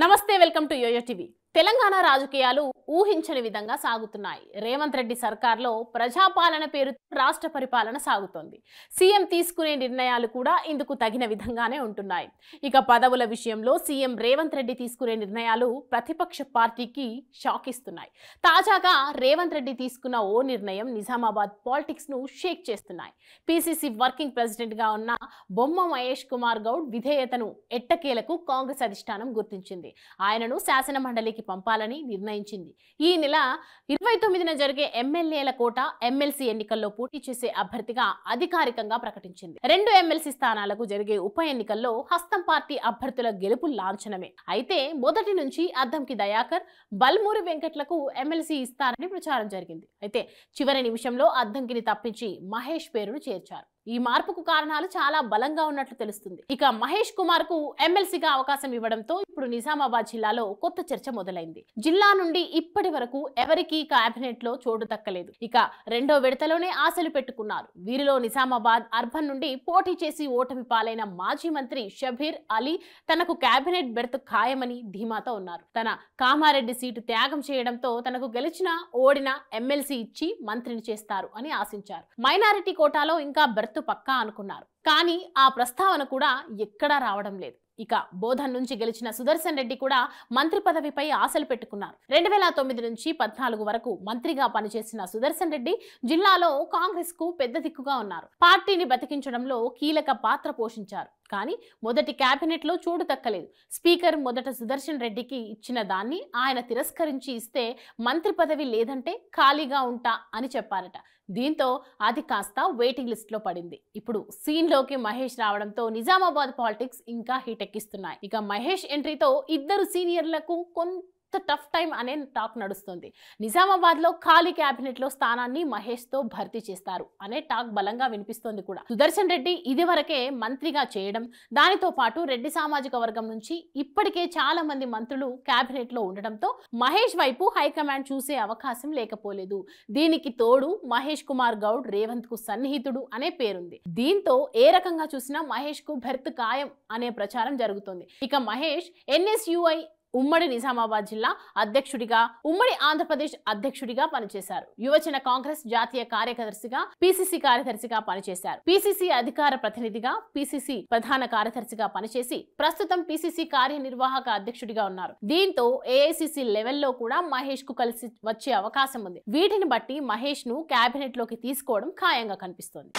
నమస్తే welcome to YoYo TV. Telangana రాజకీయాలు ఊహించని విధంగా సాగుతున్నాయి। రేవంత్ రెడ్డి సర్కార్లో ప్రజాపాలన పేరుతో రాష్ట్ర పరిపాలన సాగుతోంది। సీఎం తీసుకునే నిర్ణయాలు కూడా ఇందుకు తగిన విధంగానే ఉంటున్నాయి। ఇక పదవుల విషయంలో సీఎం రేవంత్ రెడ్డి తీసుకునే నిర్ణయాలు ప్రతిపక్ష పార్టీకి షాక్ ఇస్తున్నాయి। తాజాగా రేవంత్ రెడ్డి తీసుకున్న ఓ నిర్ణయం నిజామాబాద్ పాలిటిక్స్ ను షేక్ చేస్తున్నాయి। పీసీసీ వర్కింగ్ ప్రెసిడెంట్ గా ఉన్న బొమ్మ మహేష్ కుమార్ గౌడ్ విధేయతను ఎట్టకేలకు కాంగ్రెస్ అధిష్టానం గుర్తించింది। ఆయనను శాసన మండలికి పంపాలని నిర్ణయించింది। ఈ నెల 29న జరిగే ఎమ్మెల్యేల కోట ఎమ్మెల్సీ ఎన్నికల్లో పోటీ చేసే అభ్యర్థిగా అధికారికంగా ప్రకటించింది। 2 ఎమ్మెల్సీ స్థానాలకు జరిగే ఉప ఎన్నికల్లో హస్తం పార్టీ అభ్యర్థుల గెలుపు లాంఛనమే। అయితే మొదటి నుంచి అద్దంకి దయాకర్, బల్మూరి వెంకట్లకు ఎమ్మెల్సీ ఇస్తారని ప్రచారం జరిగింది। అయితే చివరి నిమిషంలో అద్దంకిని తప్పించి మహేష్ పేరును చేర్చారు। ఈ మార్పుకు కారణాలు చాలా బలంగా ఉన్నట్లు తెలుస్తుంది। ఇక మహేష్ కుమార్ కు ఎమ్మెల్సీగా అవకాశం ఇవ్వడంతో ఇప్పుడు నిజామాబాద్ జిల్లాలో కొత్త చర్చ మొదలైంది। జిల్లా నుండి ఇప్పటి వరకు ఎవరికీ కేబినెట్ లో చోటు దక్కలేదు। ఇక రెండో విడతలోనే ఆశలు పెట్టుకున్నారు। వీరిలో నిజామాబాద్ అర్బన్ నుండి పోటీ చేసి ఓటమి పాలైన మాజీ మంత్రి షబీర్ అలీ తనకు కేబినెట్ బెర్త్ ఖాయమని ధీమాతో ఉన్నారు। తన కామారెడ్డి సీటు త్యాగం చేయడంతో తనకు గెలిచిన ఓడిన ఎమ్మెల్సీ ఇచ్చి మంత్రిని చేస్తారు అని ఆశించారు। మైనారిటీ కోటాలో ఇంకా బెర్త్ పక్కా అనుకున్నారు, కానీ ఆ ప్రస్తావన కూడా ఎక్కడా రావడం లేదు। ఇక బోధన్ నుంచి గెలిచిన సుదర్శన్ రెడ్డి కూడా మంత్రి పదవిపై ఆశలు పెట్టుకున్నారు। 2009 నుంచి 14 వరకు మంత్రిగా పనిచేసిన సుదర్శన్ రెడ్డి జిల్లాలో కాంగ్రెస్ కు పెద్ద దిక్కుగా ఉన్నారు। పార్టీని బతికించడంలో కీలక పాత్ర పోషించారు, కానీ మొదటి కేబినెట్ లో చోటు దక్కలేదు। స్పీకర్ మొదట సుదర్శన్ రెడ్డికి ఇచ్చిన దాన్ని ఆయన తిరస్కరించి ఇస్తే మంత్రి పదవి లేదంటే ఖాళీగా ఉంటా అని చెప్పారట। దీంతో అది కాస్త వెయిటింగ్ లిస్ట్ లో పడింది। ఇప్పుడు సీన్ లోకి మహేష్ రావడంతో నిజామాబాద్ పాలిటిక్స్ ఇంకా హీట్ ఎక్కిస్తున్నాయి। ఇక మహేష్ ఎంట్రీతో ఇద్దరు సీనియర్లకు కొంత టఫ్ టైం అనే టాక్ నడుస్తుంది। నిజామాబాద్ లో ఖాళీ కేబినెట్ లో స్థానాన్ని మహేష్ తో భర్తీ చేస్తారు అనే టాక్ బలంగా వినిపిస్తోంది కూడా। సుదర్శన్ రెడ్డి ఇదివరకే మంత్రిగా చేయడం, దానితో పాటు రెడ్డి సామాజిక వర్గం నుంచి ఇప్పటికే చాలా మంది మంత్రులు కేబినెట్ లో ఉండడంతో మహేష్ వైపు హైకమాండ్ చూసే అవకాశం లేకపోలేదు। దీనికి తోడు మహేష్ కుమార్ గౌడ్ రేవంత్ కు సన్నిహితుడు అనే పేరుంది। దీంతో ఏ రకంగా చూసినా మహేష్ కు బెర్త్ ఖాయం అనే ప్రచారం జరుగుతుంది। ఇక మహేష్ ఎన్ఎస్యుఐ ఉమ్మడి నిజామాబాద్ జిల్లా అధ్యక్షుడిగా, ఉమ్మడి ఆంధ్రప్రదేశ్ అధ్యక్షుడిగా పనిచేశారు। యువజన కాంగ్రెస్ జాతీయ కార్యదర్శిగా, పీసీసీ కార్యదర్శిగా పనిచేశారు। పీసీసీ అధికార ప్రతినిధిగా, పీసీసీ ప్రధాన కార్యదర్శిగా పనిచేసి ప్రస్తుతం పీసీసీ కార్యనిర్వాహక అధ్యక్షుడిగా ఉన్నారు। దీంతో ఏఐసీసీ లెవెల్లో కూడా మహేష్ కు కలిసి వచ్చే అవకాశం ఉంది। వీటిని బట్టి మహేష్ ను కేబినెట్ లోకి తీసుకోవడం ఖాయంగా కనిపిస్తోంది।